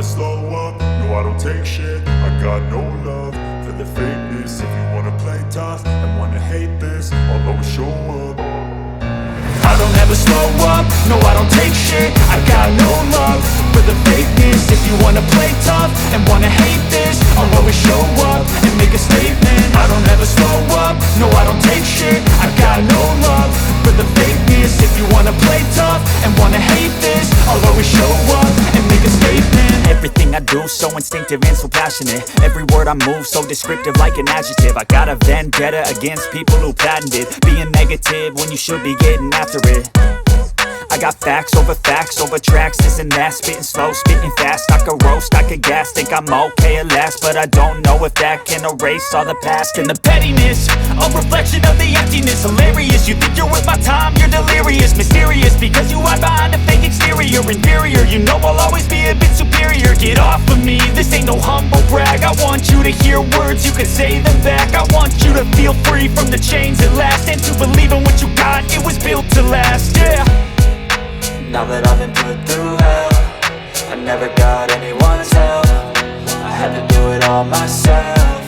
slow up, no I don't take shit. I got no love for the fakeness. If you wanna play tough and wanna hate this, I'll always show up. I don't ever slow up, no I don't take shit. I got no love for the fakeness. If you wanna play tough and wanna hate this, I'll always show up and make a statement. I don't ever slow up, no I don't take shit. I got no love for the fakeness. If you wanna play tough and wanna hate this, I'll always show up and make a statement. Everything I do so instinctive and so passionate. Every word I move so descriptive like an adjective. I got a vendetta against people who patented being negative when you should be getting after it. I got facts over tracks, this and that. Spitting slow, spitting fast. I could roast, I could gas. Think I'm okay at last, but I don't know if that can erase all the past. And the pettiness, a reflection of the emptiness. Hilarious, you think you're worth my time, you're delirious. Mysterious, because you hide behind a fake exterior. Inferior, you know I'll always be a bit superior. Get off of me, this ain't no humble brag. I want you to hear words, you can say them back. I want you to feel free from the chains at last, and to believe in what you got, it was built to last, yeah. Now that I've been put through hell, I never got anyone's help. I had to do it all myself.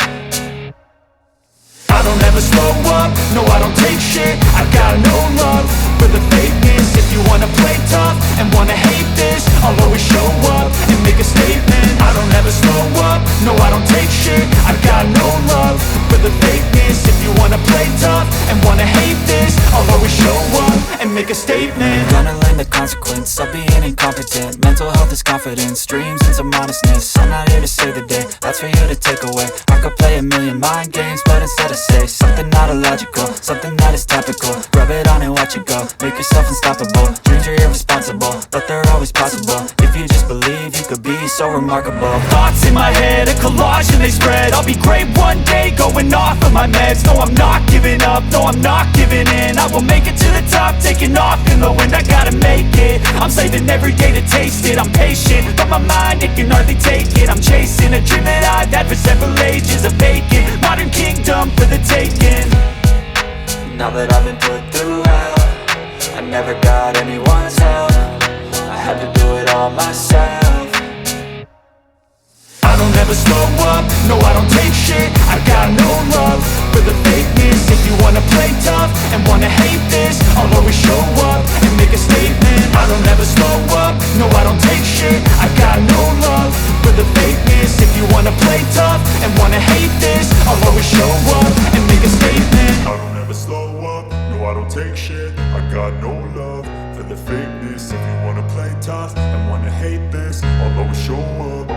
I don't ever slow up, no I don't take shit. I got no love for the fakeness. If you wanna play tough and wanna hate this, I'll always show up and make a statement. I don't ever slow up, no I don't take shit. I got no love for the fakeness. If you wanna play tough and wanna hate this, I'll always show up and make a statement. Gonna learn the consequence of being incompetent. Mental health is confidence, dreams and some honestness. I'm not here to save the day, that's for you to take away. I could play a million mind games, but instead I say something not illogical, something that is topical. Rub it on and watch it go, make yourself unstoppable. Dreams are irresponsible, but they're always possible. If you just believe, you could be so remarkable. Thoughts in my head, a collage and they spread. I'll be great one day, going off of my meds. No, I'm not giving up, no, I'm not giving in. I will make it to the top, taking off in the wind. I gotta make it, I'm saving every day to taste it. I'm patient, but my mind, it can hardly take it. I'm chasing a dream that I've had for several ages. A vacant, modern kingdom for the taking. Now that I've been put through hell, I never got anyone's help. I had to do it all myself. I don't ever slow up, no I don't take shit. I got no love for the fakeness. If you wanna play tough and wanna hate this, I'll always show up and make a statement. I don't ever slow up, no I don't take shit. I got no love for the fakeness. If you wanna play tough and wanna hate this, I'll always show up and make a statement. I don't ever slow up, no I don't take shit. I got no love for the fakeness. If you wanna play tough and wanna hate this, I'll always show up.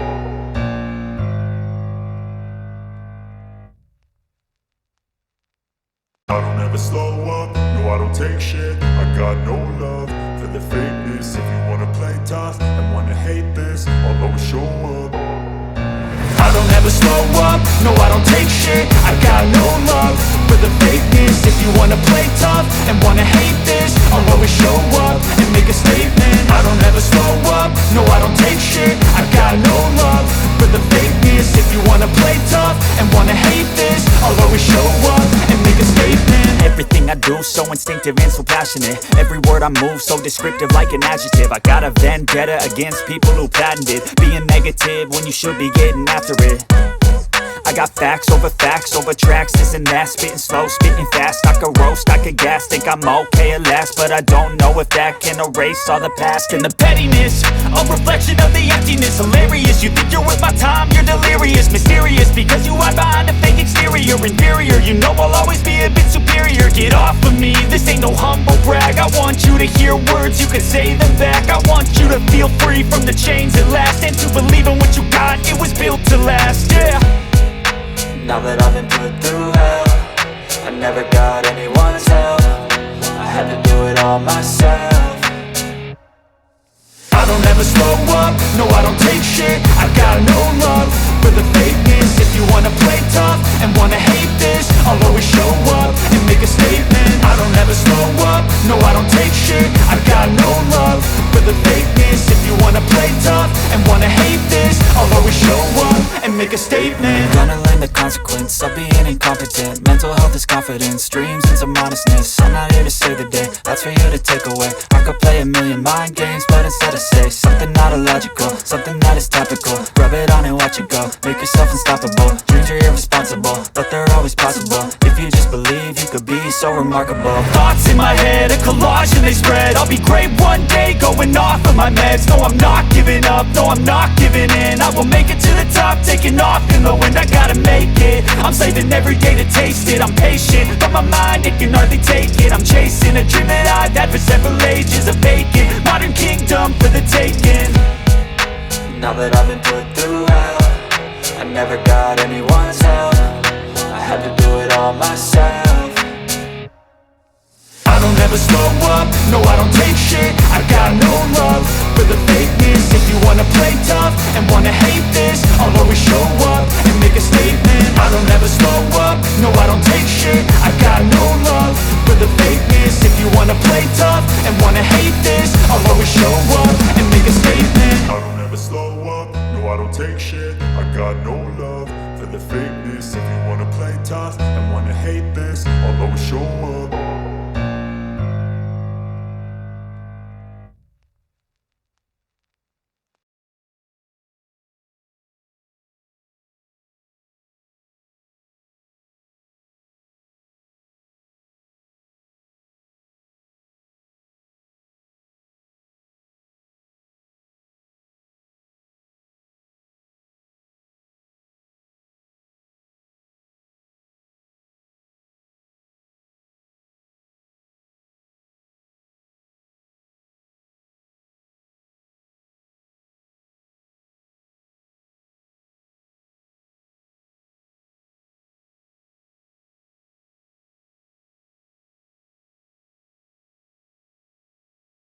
I don't ever slow up, no I don't take shit. I got no love for the fakeness. If you wanna play tough and wanna hate this, I'll always show up. I don't ever slow up, no I don't take shit. I got no love for the fakeness. If you wanna play tough and wanna hate this, I'll always show up and make a statement. I don't ever slow up, no I don't take shit. I got no love for the fakeness. If you wanna play tough and wanna hate this, I'll always show up and make a statement. Everything I do so instinctive and so passionate. Every word I move so descriptive like an adjective. I got a vendetta against people who patented being negative when you should be getting after it. I got facts over tracks, this and that. Spitting slow, spitting fast. I could roast, I could gas. Think I'm okay at last, but I don't know if that can erase all the past. And the pettiness, a reflection of the emptiness. Hilarious, you think you're worth my time, you're delirious. Mysterious, because you hide behind a fake exterior. Inferior, you know I'll always be a bit superior. Get off of me, this ain't no humble brag. I want you to hear words, you can say them back. I want you to feel free from the chains at last, and to believe in what you got, it was built to last, yeah. Now that I've been put through hell, I never got anyone's help. I had to do it all myself. I don't ever slow up, no I don't take shit. I got no love for the fakeness. If you wanna play tough and wanna hate this, I'll always show up and make a statement. I don't ever slow up, no I don't take shit. I got no love for the fakeness. If you wanna play tough and wanna hate this, I'll always show up and and make a statement. Gonna learn the consequence of being incompetent. Mental health is confidence, dreams into modestness. I'm not here to save the day, that's for you to take away. I could play a million mind games, but instead I say something not illogical, something that is topical. Rub it on and watch it go, make yourself unstoppable. Dreams are irresponsible, but they're always possible. If you just believe, you could be so remarkable. Thoughts in my head, a collage and they spread. I'll be great one day, going off of my meds. No, I'm not giving up, no, I'm not giving in. I will make it to the top, taking off in the wind. I gotta make it, I'm saving every day to taste it. I'm patient, but my mind, it can hardly take it. I'm chasing a dream that I've had for several ages. A vacant, modern kingdom for the taking. Now that I've been put through hell, I never got anyone's help. I had to do it all myself. I don't ever slow up, no I don't take shit. I got no love for the fakeness. If you wanna play tough and wanna hate this, I'll always show up and make a statement. I don't ever slow up, no I don't take shit. I got no love for the fakeness. If you wanna play tough and wanna hate this, I'll always show up and make a statement. I don't ever slow up, no I don't take shit. I got no love for the fakeness. If you wanna play tough and wanna hate this, I'll always show up.